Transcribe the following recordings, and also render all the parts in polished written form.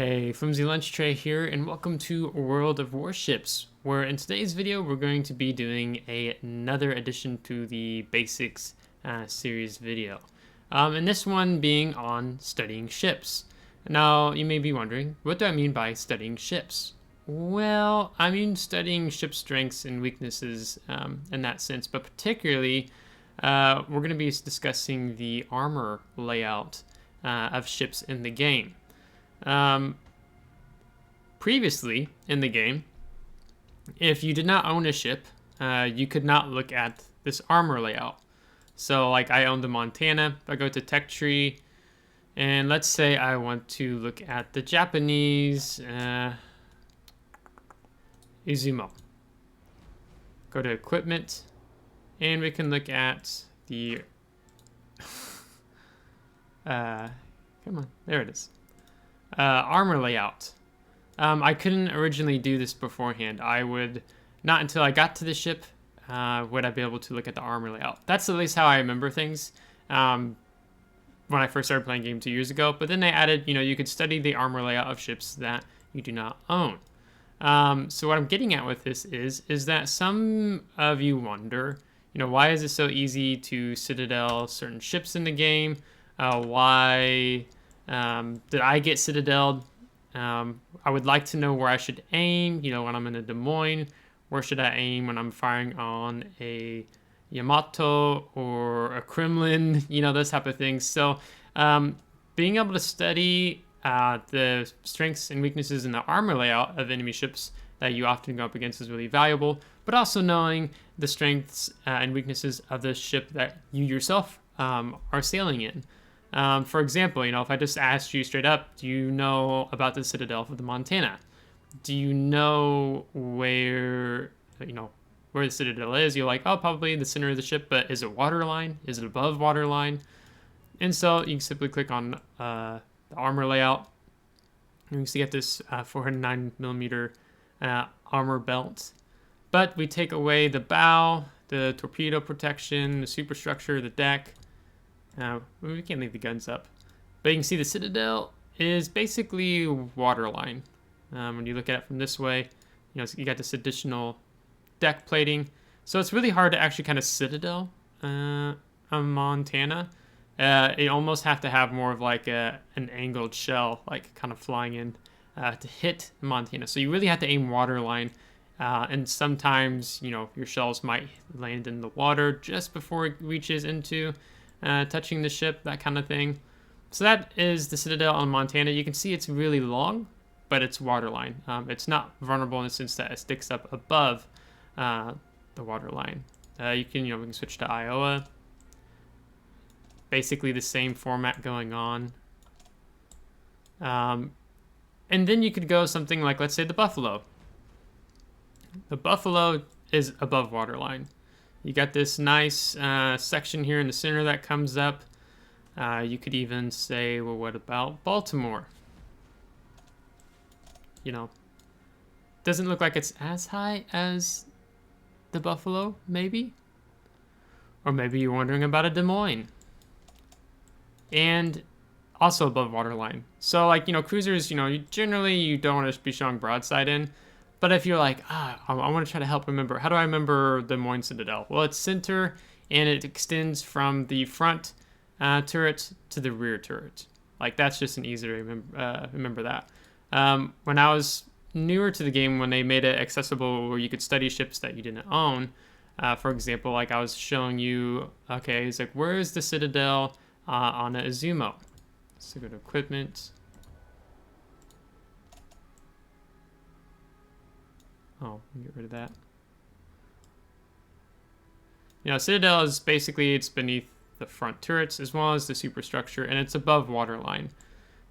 Hey, Flimsy Lunch Tray here, and welcome to World of Warships, where in today's video we're going to be doing another addition to the Basics series video. And this one being on studying ships. Now, you may be wondering, what do I mean by studying ships? Well, I mean studying ship strengths and weaknesses in that sense, but particularly we're going to be discussing the armor layout of ships in the game. Previously in the game, if you did not own a ship, you could not look at this armor layout. So like I own the Montana, if I go to tech tree, and let's say I want to look at the Japanese Izumo. Go to equipment, and we can look at the, come on, there it is. Armor layout. I couldn't originally do this beforehand. Not until I got to the ship would I be able to look at the armor layout. That's at least how I remember things when I first started playing game 2 years ago. But then they added, you could study the armor layout of ships that you do not own. So what I'm getting at with this is that some of you wonder, why is it so easy to citadel certain ships in the game? Why did I get citadeled? I would like to know where I should aim, when I'm in a Des Moines. Where should I aim when I'm firing on a Yamato or a Kremlin, those type of things. So being able to study the strengths and weaknesses in the armor layout of enemy ships that you often go up against is really valuable, but also knowing the strengths and weaknesses of the ship that you yourself are sailing in. For example, if I just asked you straight up, do you know about the Citadel of the Montana? Do you know where the Citadel is? You're like, oh, probably the center of the ship, but is it waterline? Is it above waterline? And so you can simply click on the armor layout. And you can see at this 409 millimeter armor belt. But we take away the bow, the torpedo protection, the superstructure, the deck. We can't leave the guns up, but you can see the Citadel is basically waterline. When you look at it from this way, you got this additional deck plating, so it's really hard to actually kind of citadel a Montana. You almost have to have more of like an angled shell, like kind of flying in to hit Montana. So you really have to aim waterline, and sometimes your shells might land in the water just before it reaches into touching the ship, that kind of thing. So that is the Citadel on Montana. You can see it's really long, but it's waterline. It's not vulnerable in the sense that it sticks up above the waterline. We can switch to Iowa. Basically the same format going on. And then you could go something like, let's say, the Buffalo. The Buffalo is above waterline. You got this nice section here in the center that comes up. You could even say, well, what about Baltimore? Doesn't look like it's as high as the Buffalo, maybe? Or maybe you're wondering about a Des Moines. And also above waterline. So, cruisers, generally you don't want to be showing broadside in. But if you're like, I want to try to help remember, how do I remember the Des Moines Citadel? Well, it's center, and it extends from the front turret to the rear turret. That's just an easy to remember that. When I was newer to the game, when they made it accessible where you could study ships that you didn't own, for example, I was showing you, okay, it's like, where is the Citadel on a Izumo? So go to equipment. Oh, get rid of that. Citadel is basically, it's beneath the front turrets as well as the superstructure, and it's above waterline.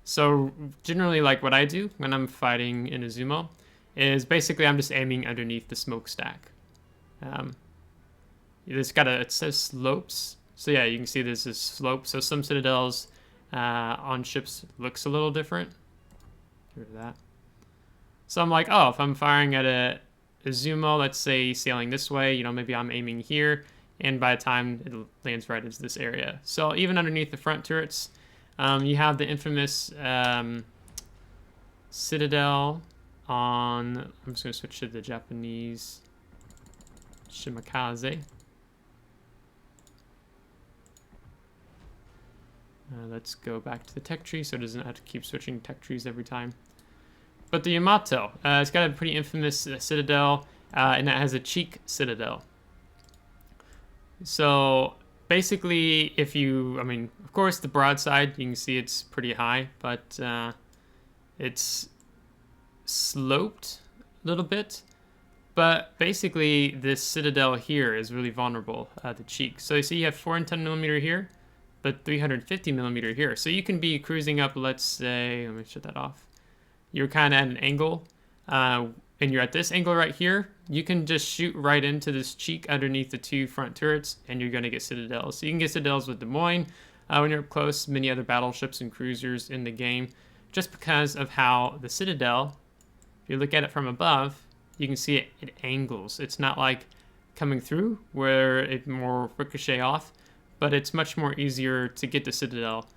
So generally, what I do when I'm fighting in Izumo is basically I'm just aiming underneath the smokestack. It says slopes. So yeah, you can see there's this slope. So some citadels on ships looks a little different. Get rid of that. So I'm like, oh, if I'm firing at a Izumo, let's say sailing this way, maybe I'm aiming here, and by the time it lands right into this area. So even underneath the front turrets, you have the infamous citadel on, I'm just going to switch to the Japanese Shimakaze. Let's go back to the tech tree so it doesn't have to keep switching tech trees every time. But the Yamato, it's got a pretty infamous citadel, and it has a cheek citadel. So basically, if you, I mean, of course, the broadside, you can see it's pretty high, but it's sloped a little bit. But basically, this citadel here is really vulnerable, the cheek. So you see you have 410 millimeter here, but 350 millimeter here. So you can be cruising up, let's say, let me shut that off. You're kind of at an angle, and you're at this angle right here. You can just shoot right into this cheek underneath the two front turrets, and you're going to get citadels. So you can get citadels with Des Moines when you're up close, many other battleships and cruisers in the game, just because of how the citadel, if you look at it from above, you can see it angles. It's not like coming through where it more ricochet off, but it's much more easier to get the citadel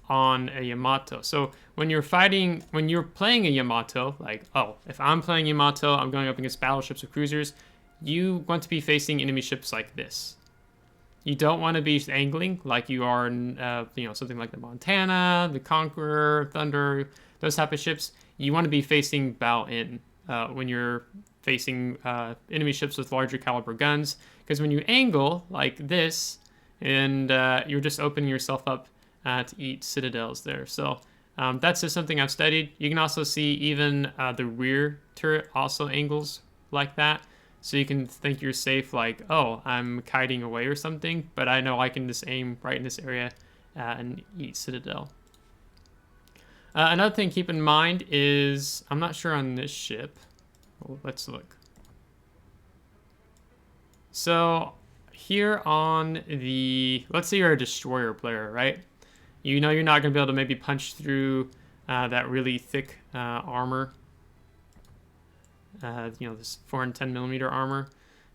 on a Yamato. So when you're playing a Yamato, like, oh, if I'm playing Yamato, I'm going up against battleships or cruisers, you want to be facing enemy ships like this. You don't want to be angling like you are in, something like the Montana, the Conqueror, Thunder, those type of ships. You want to be facing bow in when you're facing enemy ships with larger caliber guns, because when you angle like this, and you're just opening yourself up to eat citadels there. So that's just something I've studied. You can also see even the rear turret also angles like that. So you can think you're safe, like, oh, I'm kiting away or something, but I know I can just aim right in this area and eat citadel. Another thing to keep in mind is, I'm not sure on this ship. Well, let's look. So here on the, let's say you're a destroyer player, right? You know you're not going to be able to maybe punch through that really thick armor. This 410 millimeter armor.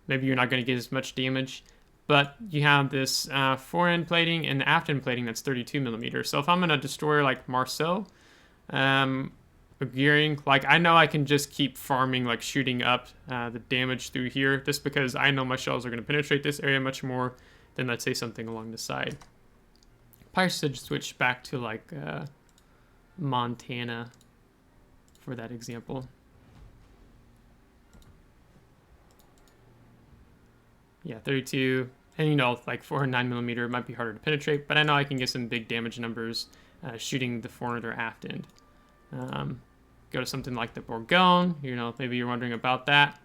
Maybe you're not going to get as much damage. But you have this fore-end plating and the aft-end plating that's 32 millimeter. So if I'm in a destroyer like Marceau, gearing, like, I know I can just keep farming, like shooting up the damage through here, just because I know my shells are going to penetrate this area much more than, let's say, something along the side. Probably should switch back to like Montana for that example. Yeah, 32, and like 409 millimeter might be harder to penetrate, but I know I can get some big damage numbers shooting the forward or aft end. Go to something like the Bourgogne, maybe you're wondering about that.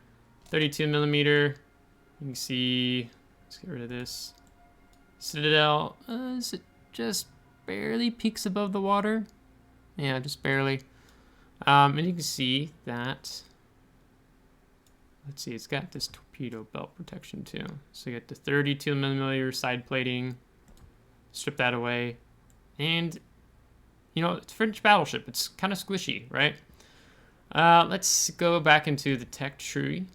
32 millimeter, you can see, let's get rid of this. Citadel, is it just barely peaks above the water? Yeah, just barely. And you can see that, let's see, it's got this torpedo belt protection too. So you get the 32 millimeter side plating, strip that away, and it's a French battleship. It's kind of squishy, right? Let's go back into the tech tree.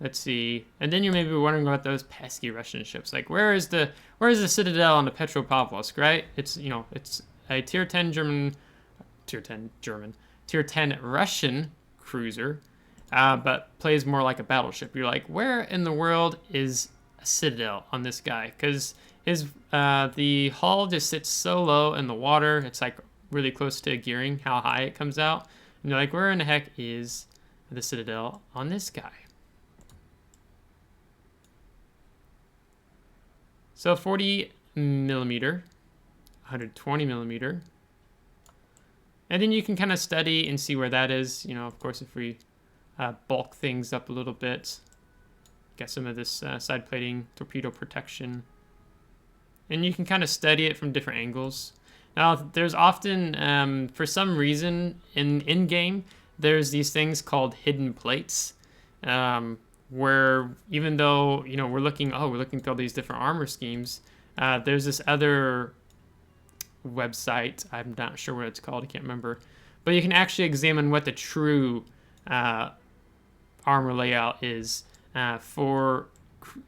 Let's see, and then you may be wondering about those pesky Russian ships. Like, where is the Citadel on the Petropavlovsk, right? It's it's a tier 10 Russian cruiser, but plays more like a battleship. You're like, where in the world is a Citadel on this guy? Because the hull just sits so low in the water. It's like really close to gearing how high it comes out. And you're like, where in the heck is the Citadel on this guy? So 40 millimeter, 120 millimeter. And then you can kind of study and see where that is. Of course, if we bulk things up a little bit, get some of this side plating, torpedo protection. And you can kind of study it from different angles. Now, there's often, for some reason, in-game, there's these things called hidden plates, where even though, we're looking through all these different armor schemes, there's this other website, I'm not sure what it's called, I can't remember, but you can actually examine what the true armor layout is for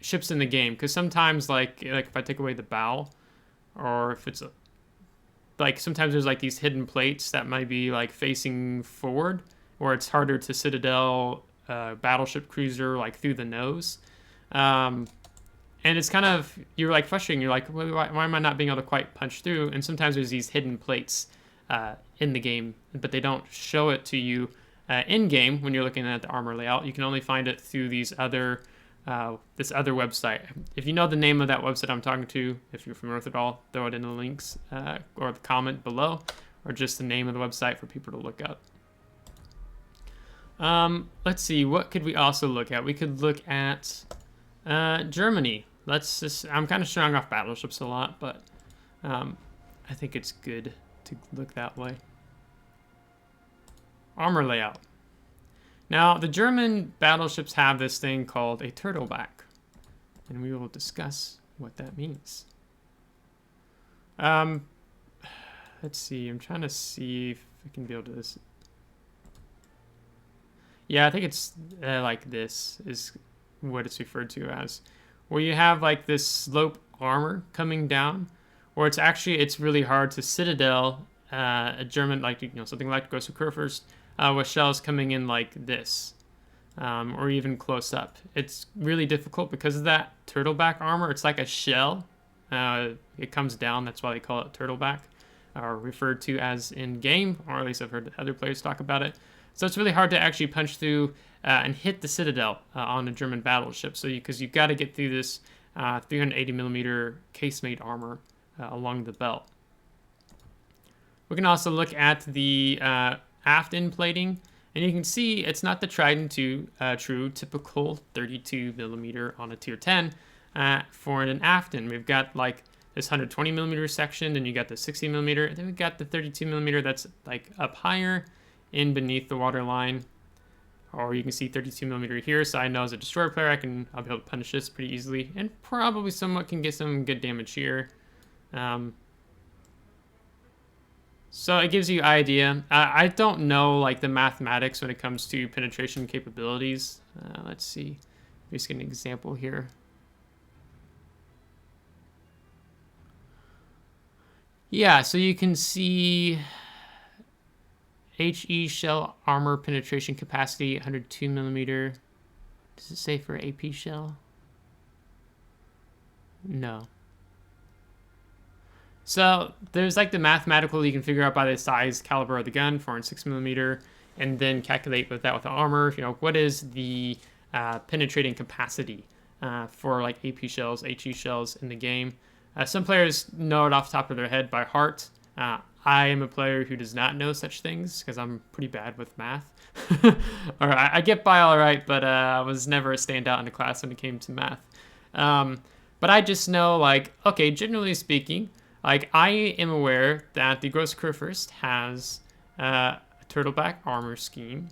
ships in the game, because sometimes, like if I take away the bow, or if it's like sometimes there's like these hidden plates that might be like facing forward, or it's harder to citadel battleship cruiser like through the nose. Um, and it's kind of, you're like frustrating. You're like, well, why am I not being able to quite punch through? And sometimes there's these hidden plates in the game, but they don't show it to you in game when you're looking at the armor layout. You can only find it through these other this other website. If you know the name of that website I'm talking to, if you're familiar with it all, throw it in the links or the comment below, or just the name of the website for people to look up. Let's see, what could we also look at? We could look at Germany. I'm kind of showing off battleships a lot, but I think it's good to look that way. Armor layout. Now, the German battleships have this thing called a turtleback, and we will discuss what that means. Let's see, I'm trying to see if I can build this. Yeah, I think it's like this is what it's referred to as, where you have like this slope armor coming down, or it's really hard to citadel a German, like, you know, something like Grosse Kurfürst, with shells coming in like this, or even close up. It's really difficult because of that turtleback armor. It's like a shell. It comes down. That's why they call it turtleback, or referred to as in game, or at least I've heard other players talk about it. So it's really hard to actually punch through and hit the citadel on a German battleship. So because you've got to get through this 380 millimeter casemate armor along the belt. We can also look at the aft end plating, and you can see it's not the tried and true typical 32 millimeter on a tier 10 for an aft end. We've got like this 120 millimeter section, then you got the 60 millimeter, and then we've got the 32 millimeter that's like up higher in beneath the waterline. Or you can see 32 millimeter here, so I know as a destroyer player I'll be able to punish this pretty easily, and probably somewhat can get some good damage here. So it gives you an idea. I don't know like the mathematics when it comes to penetration capabilities. Let's see. Let's get an example here. Yeah, so you can see HE shell armor penetration capacity 102 millimeter. Does it say for AP shell? No. So there's like the mathematical you can figure out by the size caliber of the gun, 406 millimeter, and then calculate with that with the armor. You know, what is the penetrating capacity for like AP shells, HE shells in the game? Some players know it off the top of their head by heart. I am a player who does not know such things because I'm pretty bad with math. Or I get by all right, but I was never a standout in the class when it came to math. But I just know, like, okay, generally speaking, like, I am aware that the Grosse Kurfürst has a turtleback armor scheme,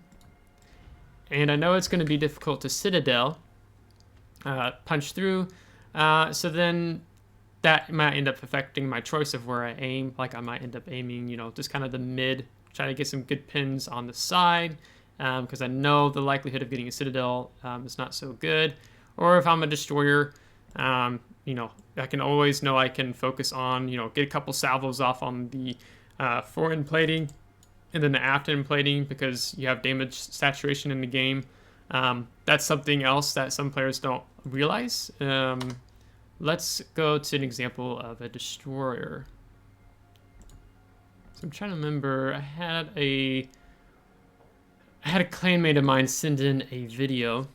and I know it's going to be difficult to citadel, punch through, so then that might end up affecting my choice of where I aim. Like, I might end up aiming, you know, just kind of the mid, try to get some good pins on the side, because I know the likelihood of getting a citadel is not so good. Or if I'm a destroyer, you know, I can always know I can focus on, you know, get a couple salvos off on the fore-end plating and then the aft-end plating, because you have damage saturation in the game. That's something else that some players don't realize. Let's go to an example of a destroyer. So I'm trying to remember, I had a clanmate of mine send in a video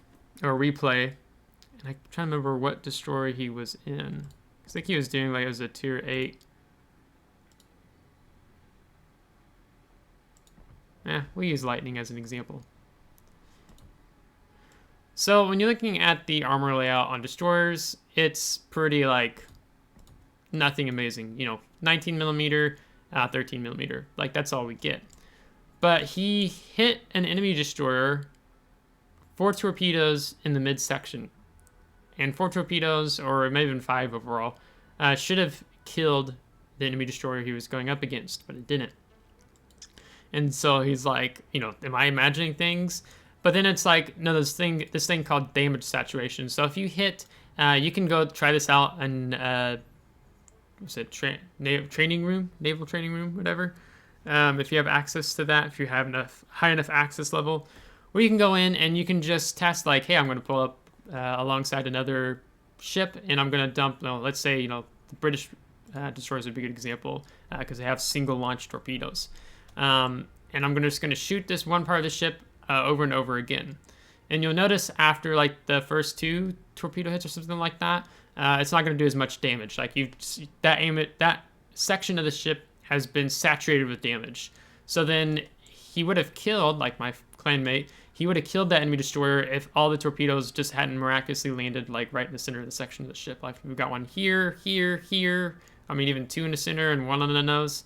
or a replay, and I'm trying to remember what destroyer he was in. I think he was doing like it was a tier 8. We'll use lightning as an example. So when you're looking at the armor layout on destroyers, it's pretty like nothing amazing. You know, 19 millimeter, 13 millimeter. Like, that's all we get. But he hit an enemy destroyer, 4 torpedoes in the midsection. And 4 torpedoes, or maybe even 5 overall, should have killed the enemy destroyer he was going up against, but it didn't. And so he's like, you know, am I imagining things? But then it's like, no, this thing called damage saturation. So if you hit, you can go try this out and what's it, training room, naval training room, whatever. If you have access to that, if you have enough high enough access level, where you can go in and you can just test like, hey, I'm going to pull up alongside another ship and I'm going to dump. Let's say the British destroyers would be a good example because they have single launch torpedoes, and I'm just going to shoot this one part of the ship over and over again. And you'll notice after like the first 2 torpedo hits or something like that, it's not going to do as much damage. Like that section of the ship has been saturated with damage. So then he would have killed, like my clanmate, he would have killed that enemy destroyer if all the torpedoes just hadn't miraculously landed like right in the center of the section of the ship. Like we've got one here, here, here. I mean, even 2 in the center and 1 on the nose.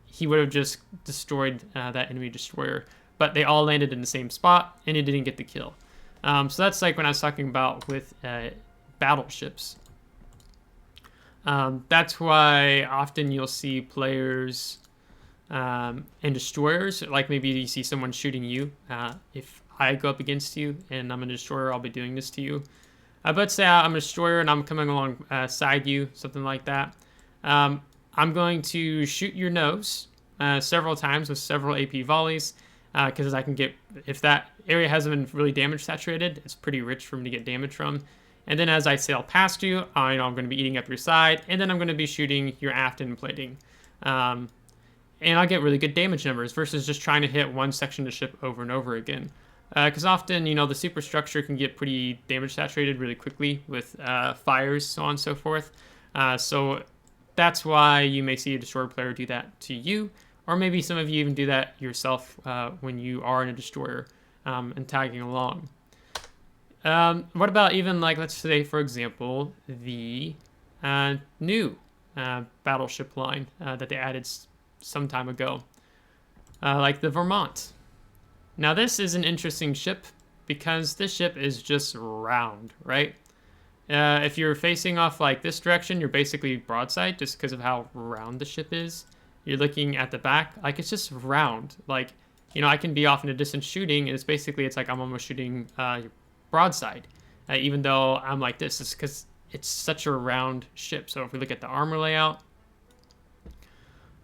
He would have just destroyed that enemy destroyer. But they all landed in the same spot, and he didn't get the kill. So that's like when I was talking about with battleships. That's why often you'll see players and destroyers, like maybe you see someone shooting you. If I go up against you and I'm a destroyer, I'll be doing this to you. But say I'm a destroyer and I'm coming alongside you, something like that. I'm going to shoot your nose several times with several AP volleys. Because I can get, if that area hasn't been really damage saturated, it's pretty rich for me to get damage from. And then as I sail past you, I'm going to be eating up your side, and then I'm going to be shooting your aft end plating. And I'll get really good damage numbers versus just trying to hit one section of the ship over and over again. Because often, the superstructure can get pretty damage saturated really quickly with fires, so on and so forth. So that's why you may see a destroyer player do that to you. Or maybe some of you even do that yourself when you are in a destroyer and tagging along. What about even like, let's say, for example, the new battleship line that they added some time ago, like the Vermont. Now this is an interesting ship because this ship is just round, right? If you're facing off like this direction, you're basically broadside just because of how round the ship is. You're looking at the back, like it's just round. Like, I can be off in a distance shooting, and it's like I'm almost shooting broadside, even though I'm like this. It's because it's such a round ship. So if we look at the armor layout,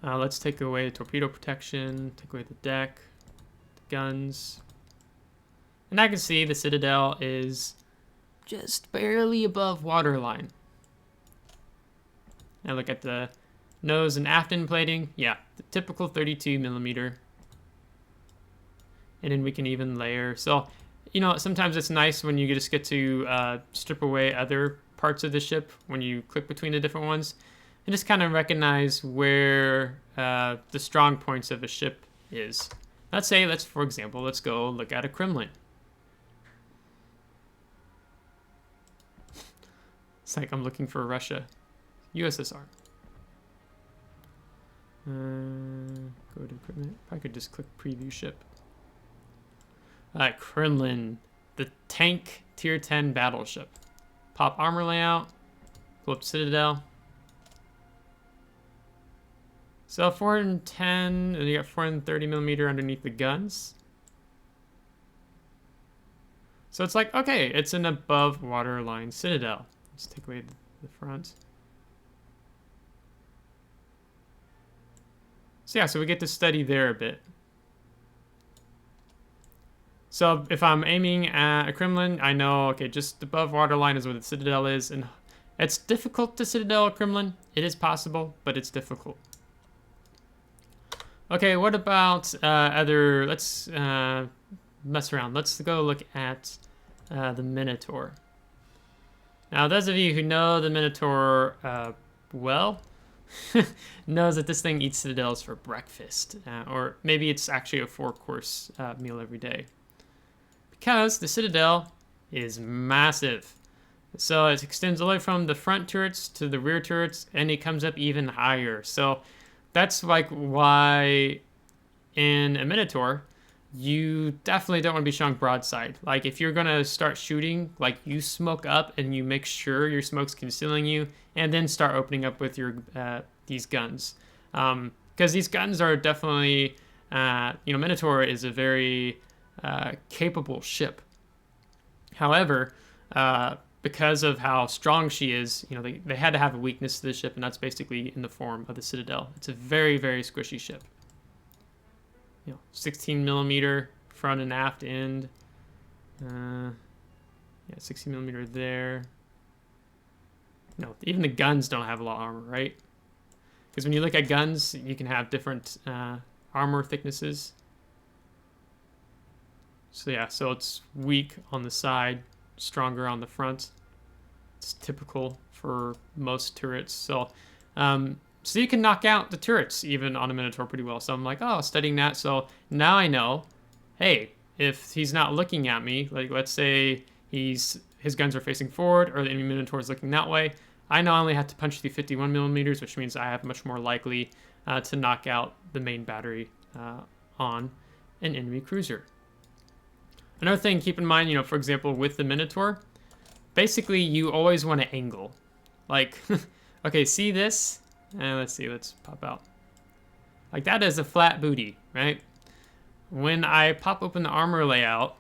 let's take away the torpedo protection, take away the deck, the guns, and I can see the Citadel is just barely above waterline. Now look at the nose and aft end plating. Yeah, the typical 32 millimeter. And then we can even layer. So, sometimes it's nice when you just get to strip away other parts of the ship when you click between the different ones and just kind of recognize where the strong points of a ship is. For example, let's go look at a Kremlin. It's like I'm looking for Russia. USSR. Go to equipment. I could just click preview ship. Kremlin, the tank tier 10 battleship. Pop armor layout. Pull up Citadel. So 410, and you got 430 millimeter underneath the guns. So it's like, okay, it's an above waterline Citadel. Let's take away the front. So yeah, so we get to study there a bit. So if I'm aiming at a Kremlin, I know, okay, just above waterline is where the Citadel is. And it's difficult to Citadel a Kremlin. It is possible, but it's difficult. Okay, what about let's mess around. Let's go look at the Minotaur. Now, those of you who know the Minotaur well, knows that this thing eats Citadels for breakfast, or maybe it's actually a 4-course meal every day, because the Citadel is massive. So it extends all the way from the front turrets to the rear turrets, and it comes up even higher. So that's like why in a Minotaur, you definitely don't want to be showing broadside. Like if you're gonna start shooting, like you smoke up and you make sure your smoke's concealing you, and then start opening up with your these guns, because these guns are definitely, Minotaur is a very capable ship. However, because of how strong she is, they had to have a weakness to the ship, and that's basically in the form of the Citadel. It's a very, very squishy ship. 16 millimeter front and aft end. Yeah, 16 millimeter there. Even the guns don't have a lot of armor, right? Because when you look at guns, you can have different armor thicknesses. So yeah, so it's weak on the side, stronger on the front. It's typical for most turrets. So you can knock out the turrets even on a Minotaur pretty well. So I'm like, oh, studying that. So now I know, hey, if he's not looking at me, like let's say his guns are facing forward or the enemy Minotaur is looking that way, I know I only have to punch through 51 millimeters, which means I have much more likely to knock out the main battery on an enemy cruiser. Another thing, keep in mind, for example, with the Minotaur, basically you always want to angle. Like, okay, see this? Let's pop out. Like that is a flat booty, right? When I pop open the armor layout,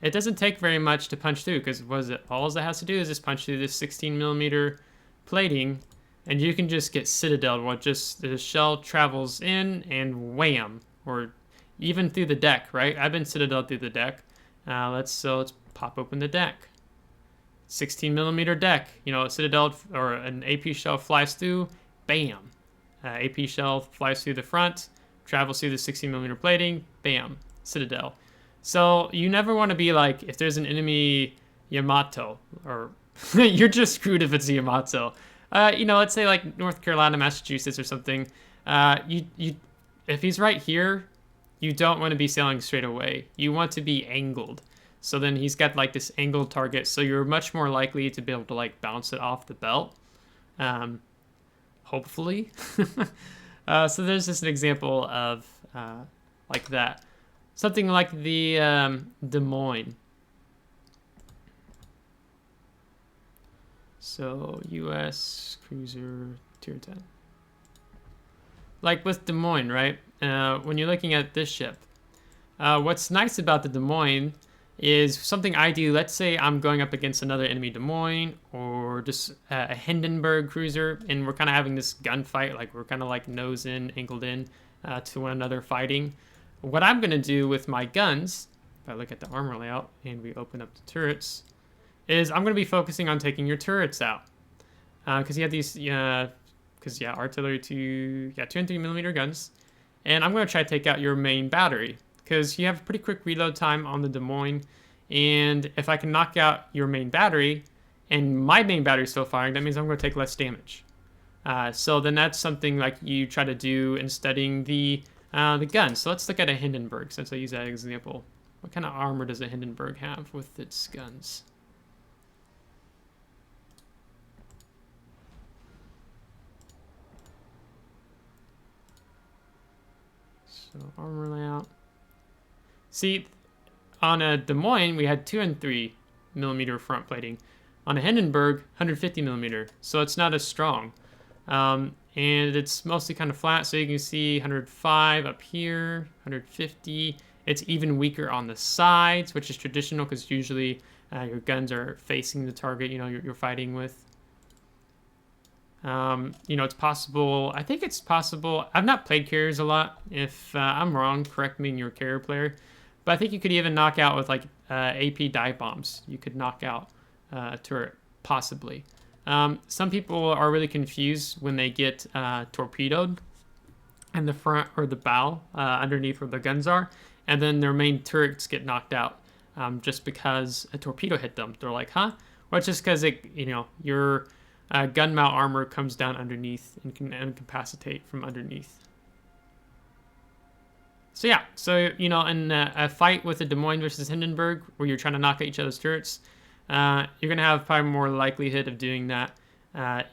it doesn't take very much to punch through because all it has to do is just punch through this 16 millimeter plating, and you can just get citadeled while just the shell travels in and wham, or even through the deck, right? I've been citadeled through the deck. Let's pop open the deck. 16 millimeter deck, a citadel or an AP shell flies through, bam. AP shell flies through the front, travels through the 16 millimeter plating, bam, citadel. So you never want to be like, if there's an enemy Yamato, or you're just screwed if it's a Yamato. Let's say like North Carolina, Massachusetts or something. If he's right here, you don't want to be sailing straight away. You want to be angled. So then he's got like this angled target, so you're much more likely to be able to like bounce it off the belt. Hopefully. So there's just an example of like that. Something like the Des Moines. So U.S. cruiser tier 10. Like with Des Moines, right? When you're looking at this ship, what's nice about the Des Moines is something I do. Let's say I'm going up against another enemy Des Moines or just a Hindenburg cruiser, and we're kind of having this gunfight. Like we're kind of like nose in, angled in to one another fighting. What I'm going to do with my guns, if I look at the armor layout and we open up the turrets, is I'm going to be focusing on taking your turrets out. Because you have these, artillery 2 and 3 millimeter guns. And I'm going to try to take out your main battery, because you have a pretty quick reload time on the Des Moines. And if I can knock out your main battery, and my main battery is still firing, that means I'm going to take less damage. So then that's something like you try to do in studying the guns. So let's look at a Hindenburg, since I use that example. What kind of armor does a Hindenburg have with its guns? So armor layout. See, on a Des Moines, we had 2 and 3 millimeter front plating. On a Hindenburg, 150 millimeter. So it's not as strong. And it's mostly kind of flat, so you can see 105 up here, 150. It's even weaker on the sides, which is traditional because usually your guns are facing the target, you're fighting with. It's possible. I think it's possible. I've not played carriers a lot. If I'm wrong, correct me, you're a carrier player. But I think you could even knock out with like AP dive bombs. You could knock out a turret, possibly. Some people are really confused when they get torpedoed in the front or the bow underneath where the guns are, and then their main turrets get knocked out just because a torpedo hit them. They're like, huh? Well, it's just because your gun mount armor comes down underneath and can incapacitate from underneath. So yeah, in a fight with a Des Moines versus Hindenburg, where you're trying to knock out each other's turrets, you're going to have probably more likelihood of doing that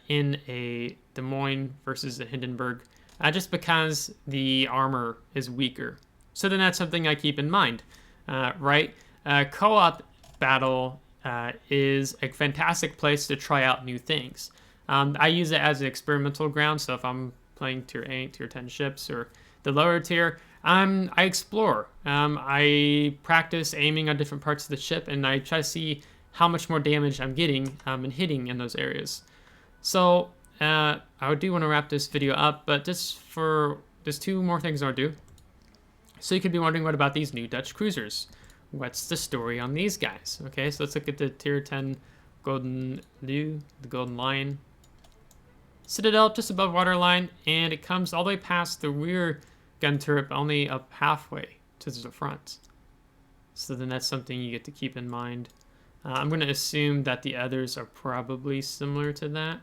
in a Des Moines versus a Hindenburg, just because the armor is weaker. So then that's something I keep in mind, right? Co-op battle is a fantastic place to try out new things. I use it as an experimental ground, so if I'm playing tier 8, tier 10 ships, or the lower tier, I explore. I practice aiming on different parts of the ship, and I try to see how much more damage I'm getting and hitting in those areas. So I do want to wrap this video up, but there's 2 more things I want to do. So you could be wondering, what about these new Dutch cruisers? What's the story on these guys? Okay, so let's look at the tier 10 Golden Liu, the Golden Lion. Citadel just above waterline, and it comes all the way past the rear gun turret, but only up halfway to the front. So then that's something you get to keep in mind. I'm going to assume that the others are probably similar to that.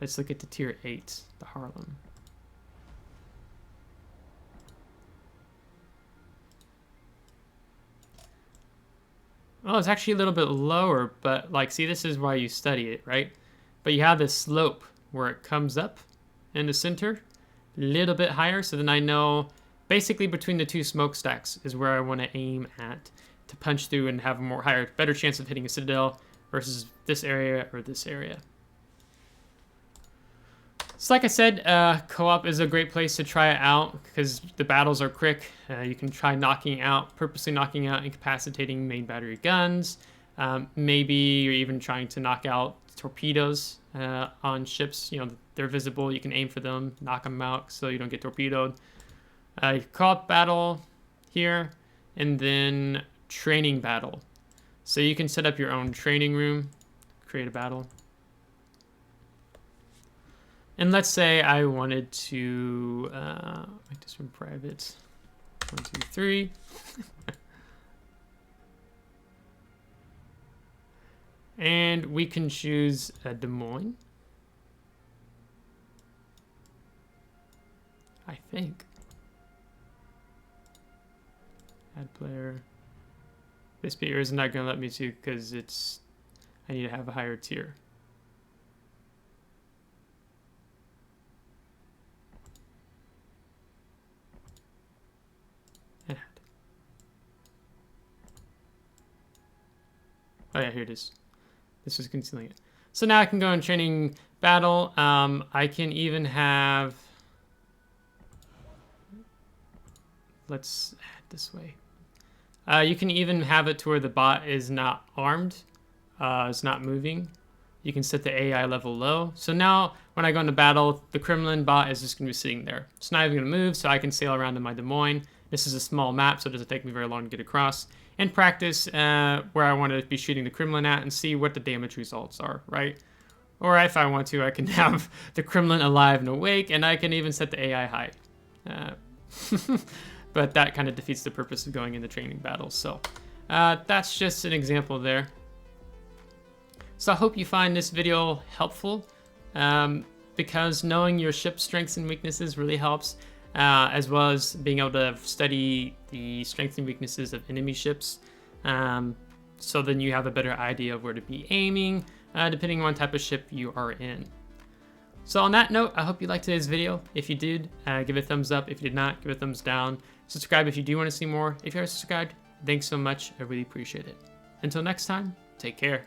Let's look at the tier 8, the Harlem. Oh, it's actually a little bit lower, but like, see, this is why you study it, right? But you have this slope where it comes up in the center, a little bit higher, so then I know basically between the 2 smokestacks is where I want to aim at to punch through and have a better chance of hitting a citadel versus this area or this area. So like I said, co-op is a great place to try it out because the battles are quick. You can try purposely knocking out incapacitating main battery guns. Maybe you're even trying to knock out torpedoes on ships. You know, they're visible. You can aim for them, knock them out so you don't get torpedoed. Co-op battle here, and then training battle. So you can set up your own training room, create a battle. And let's say I wanted to make this one private. 1, 2, 3. And we can choose a Des Moines. I think. Add player. This player is not going to let me to because I need to have a higher tier. Oh yeah, here it is. This is concealing it. So now I can go in training battle. I can even have, let's add this way. You can even have it to where the bot is not armed, it's not moving. You can set the AI level low. So now when I go into battle, the Kremlin bot is just gonna be sitting there. It's not even gonna move, so I can sail around in my Des Moines. This is a small map, so it doesn't take me very long to get across. And practice where I want to be shooting the Kremlin at and see what the damage results are, right? Or if I want to, I can have the Kremlin alive and awake, and I can even set the AI high. But that kind of defeats the purpose of going into training battles. So that's just an example there. So I hope you find this video helpful because knowing your ship's strengths and weaknesses really helps. As well as being able to study the strengths and weaknesses of enemy ships. So then you have a better idea of where to be aiming, depending on what type of ship you are in. So on that note, I hope you liked today's video. If you did, give it a thumbs up. If you did not, give it a thumbs down. Subscribe if you do want to see more. If you are subscribed, thanks so much. I really appreciate it. Until next time, take care.